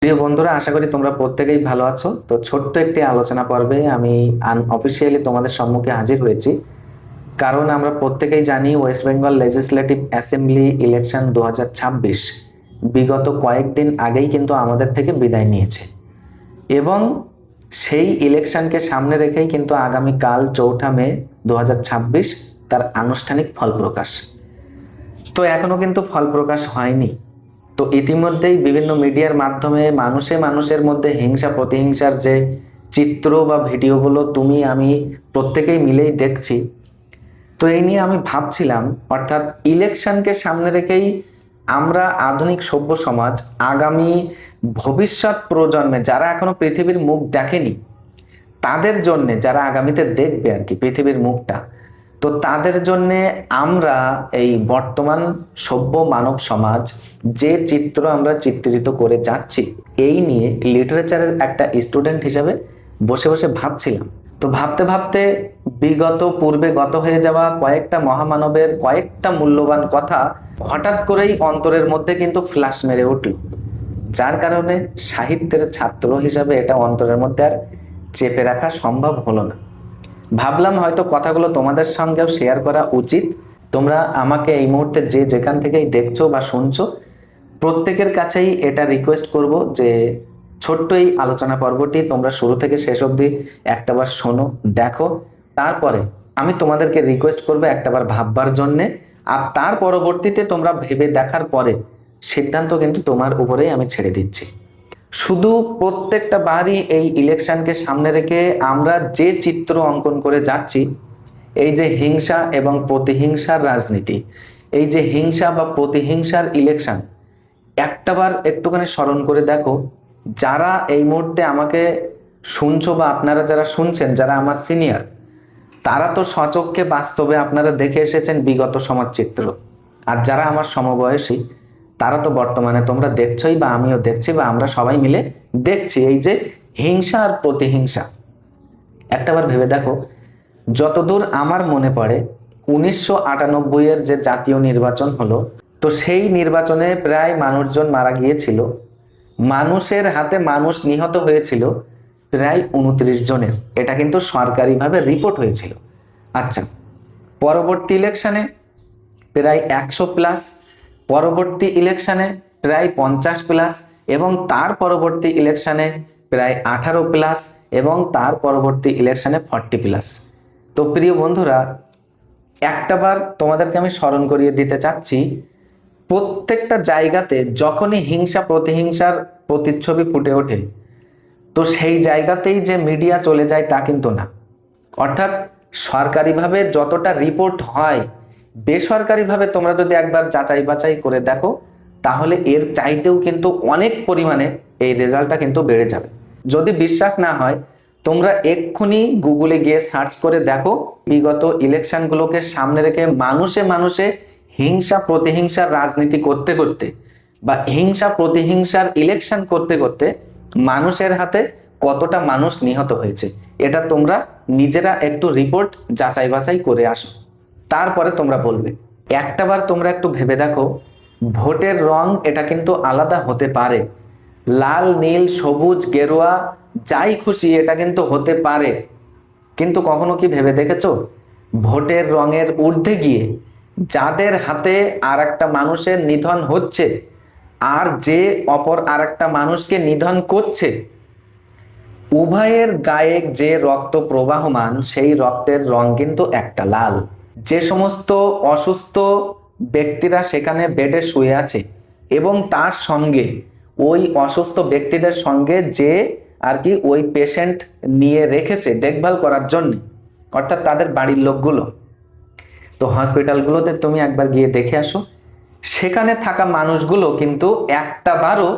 প্রিয় বন্ধুরা, আশা করি তোমরা প্রত্যেকেই ভালো আছো। তো ছোট্ট একটি আলোচনা পর্বে আমি আনঅফিসিয়ালি তোমাদের সম্মুখে হাজির হয়েছি, কারণ আমরা প্রত্যেকেই জানি West Bengal legislative assembly election 2026 বিগত কয়েকদিন আগেই কিন্তু আমাদের থেকে বিদায় নিয়েছে এবং সেই ইলেকশনকে সামনে রেখেই কিন্তু আগামীকাল 4 মে 2026 তার আনুষ্ঠানিক ফল প্রকাশ। তো এখনো কিন্তু ফল প্রকাশ হয়নি। তো ইতিমধ্যেই বিভিন্ন মিডিয়ার মাধ্যমে মানুষের মধ্যে হিংসা প্রতিহিংসার যে চিত্র বা ভিডিওগুলো তুমি আমি প্রত্যেকেই মিলেই দেখছি। তো এই নিয়ে আমি ভাবছিলাম, অর্থাৎ ইলেকশনকে সামনে রেখেই আমরা আধুনিক সভ্য সমাজ আগামী ভবিষ্যৎ প্রজন্মে যারা এখনো পৃথিবীর মুখ দেখেনি তাদের জন্য, যারা আগামীতে দেখবে আর কি পৃথিবীর মুখটা, তো তাদের জন্য আমরা এই বর্তমান সভ্য মানব সমাজ যে চিত্র আমরা চিত্রিত করে যাচ্ছি এই নিয়ে লিটারেচারের একটা স্টুডেন্ট হিসেবে বসে বসে ভাবছিলাম। তো ভাবতে ভাবতে বিগত পূর্বে গত হয়ে যাওয়া কয়েকটা মহামানবের কয়েকটা মূল্যবান কথা হঠাৎ করেই অন্তরের মধ্যে কিন্তু ফ্ল্যাশ মেরে উঠল, যার কারণে সাহিত্যের ছাত্র হিসাবে এটা অন্তরের মধ্যে আর চেপে রাখা সম্ভব হলো না। ভাবলাম হয়তো কথাগুলো তোমাদের সঙ্গেও শেয়ার করা উচিত। তোমরা আমাকে এই মুহূর্তে যে যেখান থেকেই দেখছো বা শুনছো, প্রত্যেকের কাছেই এটা রিকোয়েস্ট করব যে ছোট্ট এই আলোচনা পর্বটি তোমরা শুরু থেকে শেষ অবধি একটাবার শোনো, দেখো। তারপরে আমি তোমাদেরকে রিকোয়েস্ট করবো একটাবার ভাববার জন্যে, আর তার পরবর্তীতে তোমরা ভেবে দেখার পরে সিদ্ধান্ত কিন্তু তোমার উপরেই আমি ছেড়ে দিচ্ছি। শুধু প্রত্যেকটা বারই এই ইলেকশনকে সামনে রেখে আমরা যে চিত্র অঙ্কন করে যাচ্ছি, এই যে হিংসা এবং প্রতিহিংসার রাজনীতি, এই যে হিংসা বা প্রতিহিংসার ইলেকশন, একটাবার একটুখানি স্মরণ করে দেখো। যারা এই মুহূর্তে আমাকে শুনছো বা আপনারা যারা শুনছেন, যারা আমার সিনিয়র, তারা তো সচক্ষে বাস্তবে আপনারা দেখে এসেছেন বিগত সমাজ চিত্র। আর যারা আমার সমবয়সী তারা তো বর্তমানে তোমরা দেখছোই বা আমিও দেখছি বা আমরা সবাই মিলে দেখছি এই যে হিংসা আর প্রতিহিংসা। একটাবার ভেবে দেখো, যতদূর আমার মনে পড়ে 1998-এর যে জাতীয় নির্বাচন হলো, তো সেই নির্বাচনে প্রায় মানুষজন মারা গিয়েছিল, মানুষের হাতে মানুষ নিহত হয়েছিল প্রায় 29 জনের। এটা কিন্তু সরকারিভাবে রিপোর্ট হয়েছিল। আচ্ছা, পরবর্তী ইলেকশনে প্রায় 100+, পরবর্তী ইলেকশনে প্রায় 50+, এবং তার পরবর্তী ইলেকশনে প্রায় 18+, এবং তার পরবর্তী ইলেকশনে 40+। তো প্রিয় বন্ধুরা, একটাবার তোমাদেরকে আমি স্মরণ করিয়ে দিতে চাচ্ছি, প্রত্যেকটা জায়গাতে যখনই হিংসা প্রতিহিংসার প্রতিচ্ছবি ফুটে ওঠে, তো সেই জায়গাতেই যে মিডিয়া চলে যায় তা কিন্তু না। অর্থাৎ সরকারিভাবে যতটা রিপোর্ট হয়, বেসরকারিভাবে তোমরা যদি একবার যাচাই বাছাই করে দেখো, তাহলে এর চাইতেও কিন্তু অনেক পরিমাণে এই রেজাল্টটা কিন্তু বেড়ে যাবে। যদি বিশ্বাস না হয়, তোমরা এক্ষুনি গুগলে গিয়ে সার্চ করে দেখো, বিগত ইলেকশনগুলোকে সামনে রেখে মানুষে হিংসা প্রতিহিংসার রাজনীতি করতে করতে বা হিংসা প্রতিহিংসার ইলেকশন করতে করতে মানুষের হাতে কতটা মানুষ নিহত হয়েছে, এটা তোমরা নিজেরা একটু রিপোর্ট যাচাই বাছাই করে আসো, তারপরে তোমরা বলবে। একটাবার তোমরা একটু ভেবে দেখো, ভোটের রং এটা কিন্তু আলাদা হতে পারে, লাল নীল সবুজ গেরুয়া যাই খুশি এটা কিন্তু হতে পারে, কিন্তু কখনো কি ভেবে দেখেছো ভোটের রঙের ঊর্ধ্বে গিয়ে যাদের হাতে আর একটা মানুষের নিধন হচ্ছে আর যে অপর আর একটা মানুষকে নিধন করছে, উভয়ের গায়ে যে রক্ত প্রবাহমান সেই রক্তের রং কিন্তু একটা লাল। যে সমস্ত অসুস্থ ব্যক্তিরা সেখানে বেডে শুয়ে আছে এবং তার সঙ্গে ওই অসুস্থ ব্যক্তিদের সঙ্গে যে আর কি ওই পেশেন্ট নিয়ে রেখেছে দেখভাল করার জন্য, অর্থাৎ তাদের বাড়ির লোকগুলো, তো হসপিটালগুলোতে তুমি একবার গিয়ে দেখে আসো, সেখানে থাকা মানুষগুলো কিন্তু একটাবারও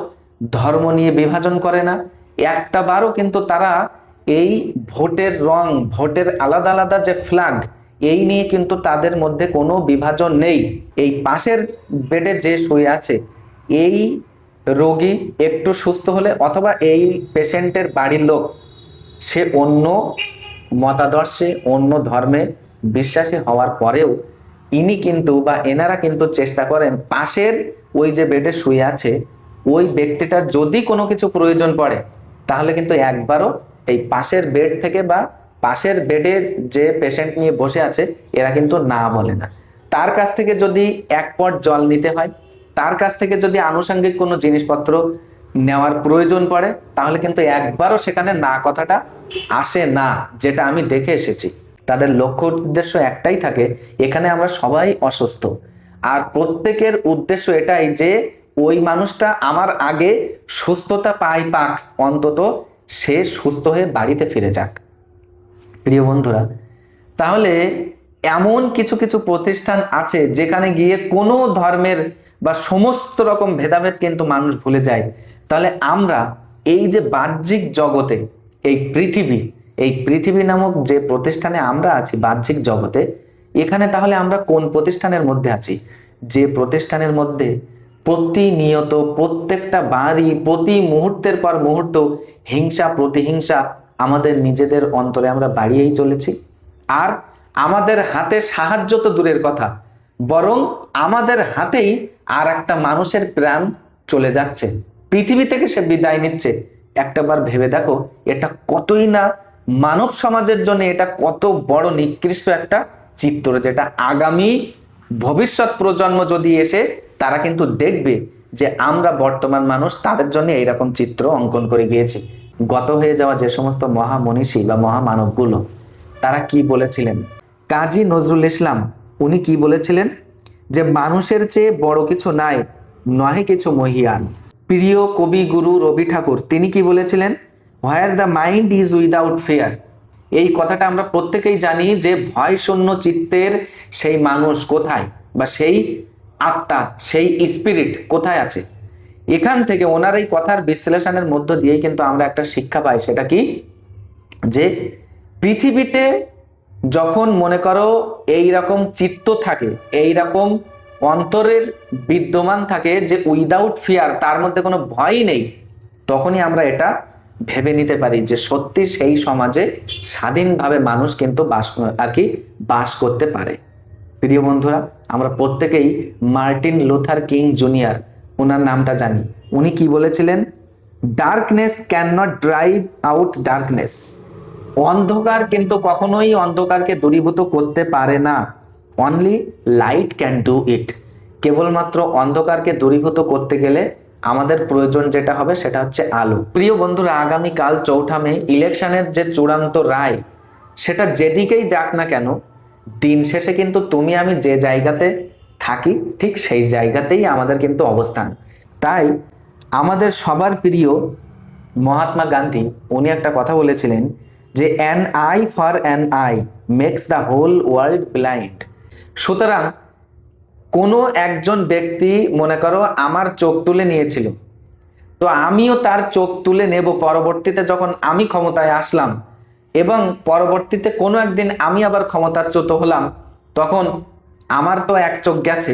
ধর্ম নিয়ে বিভাজন করে না, একটাবারও কিন্তু তারা এই ভোটের রং, ভোটের আলাদা আলাদা যে ফ্ল্যাগ, এই নিয়ে কিন্তু তাদের মধ্যে কোনো বিভাজন নেই। এই পাশের বেডে যে শুয়ে আছে এই রোগী একটু সুস্থ হলে অথবা এই পেশেন্টের বাড়ির লোক সে অন্য মতাদর্শে অন্য ধর্মে বিশ্বাসী হওয়ার পরেও ইনি কিন্তু বা এনারা কিন্তু চেষ্টা করেন পাশের ওই যে বেডে শুয়ে আছে ওই ব্যক্তিটার যদি কোনো কিছু প্রয়োজন পড়ে তাহলে কিন্তু একবারও এই পাশের বেড থেকে বা পাশের বেডে যে পেশেন্ট নিয়ে বসে আছে এরা কিন্তু না বলে না। তার কাছ থেকে যদি এক পট জল নিতে হয়, তার কাছ থেকে যদি আনুষঙ্গিক কোনো জিনিসপত্র নেওয়ার প্রয়োজন পড়ে, তাহলে কিন্তু একবারও সেখানে না কথাটা আসে না, যেটা আমি দেখে এসেছি। তাদের লক্ষ্য উদ্দেশ্য একটাই থাকে, এখানে আমরা সবাই অসুস্থ, আর প্রত্যেকের উদ্দেশ্য এটাই যে ওই মানুষটা আমার আগে সুস্থতা পাক, অন্তত সে সুস্থ হয়ে বাড়িতে ফিরে যাক। প্রিয় বন্ধুরা, তাহলে এমন কিছু কিছু প্রতিষ্ঠান আছে যেখানে গিয়ে কোনো ধর্মের বা সমস্ত রকম ভেদাভেদ কিন্তু মানুষ ভুলে যায়। তাহলে আমরা এই যে বাহ্যিক জগতে, এই পৃথিবী নামক যে প্রতিষ্ঠানে আমরা আছি বাহ্যিক জগতে, এখানে তাহলে আমরা কোন প্রতিষ্ঠানের মধ্যে আছি? যে প্রতিষ্ঠানের মধ্যে প্রতিনিয়ত প্রত্যেকটা বাড়ি প্রতি মুহূর্তের পর মুহূর্ত হিংসা প্রতিহিংসা আমাদের নিজেদের অন্তরে আমরা বাড়িয়েই চলেছি। আর আমাদের হাতে সাহায্য তো দূরের কথা, বরং আমাদের হাতেই আর একটা মানুষের প্রাণ চলে যাচ্ছে, পৃথিবী থেকে সে বিদায় নিচ্ছে। একটাবার ভেবে দেখো, এটা কতই না মানব সমাজের জন্য এটা কত বড় নিকৃষ্ট একটা চিত্র, যেটা আগামী ভবিষ্যৎ প্রজন্ম যদি এসে তারা কিন্তু দেখবে যে আমরা বর্তমান মানুষ তাদের জন্য এইরকম চিত্র অঙ্কন করে গিয়েছি। গত হয়ে যাওয়া যে সমস্ত মহামনীষী বা মহামানবগুলো তারা কি বলেছিলেন? কাজী নজরুল ইসলাম উনি কি বলেছিলেন? যে মানুষের চেয়ে বড় কিছু নাই, নহে কিছু মহিয়ান। প্রিয় কবি গুরু রবি ঠাকুর তিনি কি বলেছিলেন? Where the mind is without fear. এই কথাটা আমরা প্রত্যেকেই জানি যে ভয় শূন্য চিত্তের সেই মানুষ কোথায়, বা সেই আত্মা, সেই স্পিরিট কোথায় আছে। এখান থেকে ওনার এই কথার বিশ্লেষণের মধ্য দিয়েই কিন্তু আমরা একটা শিক্ষা পাই, সেটা কি? যে পৃথিবীতে যখন মনে করো এই রকম চিত্ত থাকে, এই রকম অন্তরের বিদ্যমান থাকে যে উইদাউট ফিয়ার, তার মধ্যে কোনো ভয় নেই, তখনই আমরা এটা ভেবে নিতে পারি যে সত্যি সেই সমাজে স্বাধীনভাবে মানুষ কিন্তু বাস করতে পারে। প্রিয় বন্ধুরা, আমরা প্রত্যেকেই মার্টিন লুথার কিং জুনিয়র ওনার নামটা জানি। উনি কি বলেছিলেন? Darkness can not drive out darkness. অন্ধকার কিন্তু কখনোই অন্ধকারকে দূরীভূত করতে পারে না, only light can do it. কেবলমাত্র অন্ধকারকে দূরীভূত করতে গেলে আমাদের প্রয়োজন যেটা হবে সেটা হচ্ছে আলো। প্রিয় বন্ধুরা, আগামীকাল 4 মে ইলেকশনের যে চূড়ান্ত রায়, সেটা যেদিকেই যাক না কেন, দিন শেষে কিন্তু তুমি আমি যে জায়গাতে থাকি ঠিক সেই জায়গাতেই আমাদের কিন্তু অবস্থান। তাই আমাদের সবার প্রিয় মহাত্মা গান্ধী উনি একটা কথা বলেছিলেন যে an eye for an eye makes the whole world blind. সুতরাং কোনো একজন ব্যক্তি মনে করো আমার চোখ তুলে নিয়েছিল, তো আমিও তার চোখ তুলে নেব পরবর্তীতে যখন আমি ক্ষমতায় আসলাম, এবং পরবর্তীতে কোনো একদিন আমি আবার ক্ষমতাচ্যুত হলাম, তখন আমার তো এক চোখ গেছে,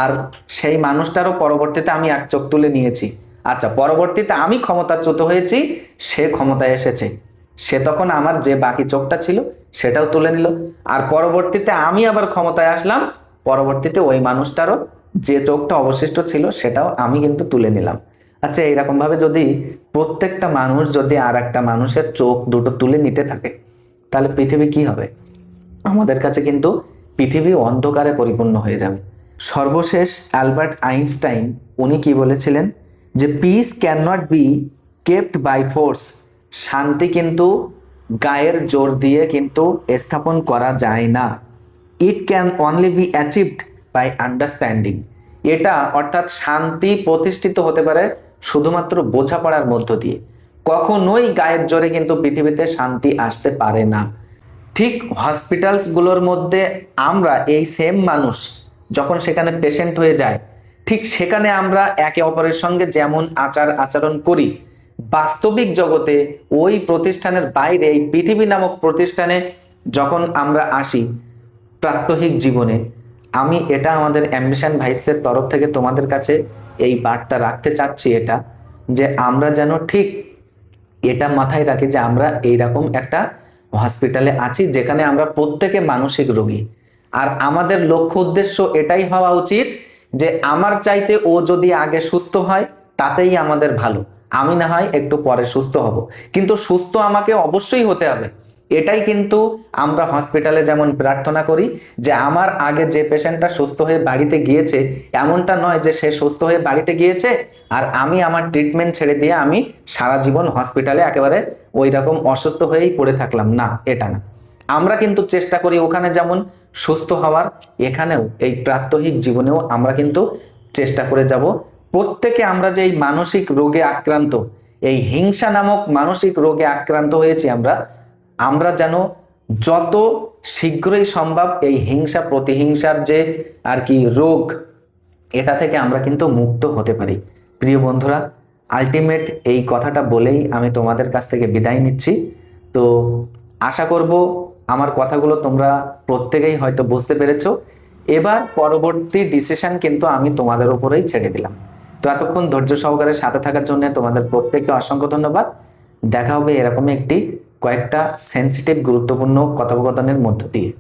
আর সেই মানুষটারও পরবর্তীতে আমি এক চোখ তুলে নিয়েছি। আচ্ছা, পরবর্তীতে আমি ক্ষমতাচ্যুত হয়েছি, সে ক্ষমতায় এসেছে, সে তখন আমার যে বাকি চোখটা ছিল সেটাও তুলে নিল, আর পরবর্তীতে আমি আবার ক্ষমতায় আসলাম, পরবর্তীতে ওই মানুষটারও যে চোখটা অবশিষ্ট ছিল সেটাও আমি কিন্তু তুলে নিলাম। আচ্ছা, এইরকম ভাবে যদি প্রত্যেকটা মানুষ যদি আর একটা মানুষের চোখ দুটো তুলে নিতে থাকে, তাহলে পৃথিবী কি হবে? আমাদের কাছে কিন্তু পৃথিবী অন্ধকারে পরিপূর্ণ হয়ে যাবে। সর্বশেষ অ্যালবার্ট আইনস্টাইন উনি কি বলেছিলেন? যে peace can not be kept by force. শান্তি কিন্তু গায়ের জোর দিয়ে কিন্তু স্থাপন করা যায় না। It can only be achieved by understanding. এটা অর্থাৎ শান্তি প্রতিষ্ঠিত হতে পারে শুধুমাত্র বোঝাপড়ার মধ্য দিয়ে। কখনোই গায়ের জোরে কিন্তু পৃথিবীতে শান্তি আসতে পারে না। ঠিক হসপিটালসগুলোর মধ্যে আমরা এই সেম মানুষ যখন সেখানে পেশেন্ট হয়ে যায়, ঠিক সেখানে আমরা একে অপরের সঙ্গে যেমন আচরণ করি, বাস্তবিক জগতে ওই প্রতিষ্ঠানের বাইরে এই পৃথিবী নামক প্রতিষ্ঠানে যখন আমরা আসি প্রাত্যহিক জীবনে, আমি এটা আমাদের অ্যাম্বিশন ভাইবসের তরফ থেকে তোমাদের কাছে এই বার্তা রাখতে চাচ্ছি, এটা যে আমরা যেন ঠিক এটা মাথায় রাখি যে আমরা এইরকম একটা হসপিটালে আছি যেখানে আমরা প্রত্যেকে মানসিক রোগী, আর আমাদের লক্ষ্য উদ্দেশ্য এটাই হওয়া উচিত যে আমার চাইতে ও যদি আগে সুস্থ হয় তাতেই আমাদের ভালো। আমি না হয় একটু পরে সুস্থ হব, কিন্তু সুস্থ আমাকে অবশ্যই হতে হবে। এটাই কিন্তু আমরা হসপিটালে যেমন প্রার্থনা করি যে আমার আগে যে পেশেন্টটা সুস্থ হয়ে বাড়িতে গিয়েছে, এমনটা নয় যে সে সুস্থ হয়ে বাড়িতে গিয়েছে আর আমি আমার ট্রিটমেন্ট ছেড়ে দিয়ে আমি সারা জীবন হসপিটালে একেবারে ওই রকম অসুস্থ হয়েই পড়ে থাকলাম, না, এটা না। আমরা কিন্তু চেষ্টা করি ওখানে যেমন সুস্থ হওয়ার, এখানেও এই প্রাত্যহিক জীবনেও আমরা কিন্তু চেষ্টা করে যাব। প্রত্যেকে আমরা যে এই মানসিক রোগে আক্রান্ত, এই হিংসা নামক মানসিক রোগে আক্রান্ত হয়েছি আমরা, আমরা যেন যত শীঘ্রই সম্ভব এই হিংসা প্রতিহিংসার যে আর কি রোগ, এটা থেকে আমরা কিন্তু মুক্ত হতে পারি। প্রিয় বন্ধুরা, আলটিমেট এই কথাটা বলেই আমি তোমাদের কাছ থেকে বিদায় নিচ্ছি। তো আশা করব আমার কথাগুলো তোমরা প্রত্যেকেই হয়তো বুঝতে পেরেছো। এবার পরবর্তী ডিসিশন কিন্তু আমি তোমাদের উপরেই ছেড়ে দিলাম। তো এতক্ষণ ধৈর্য সহকারে সাথে থাকার জন্য তোমাদের প্রত্যেককে অসংখ্য ধন্যবাদ। দেখা হবে এরকমই একটি কয়েকটা সেন্সিটিভ গুরুত্বপূর্ণ কথোপকথনের মধ্য দিয়ে।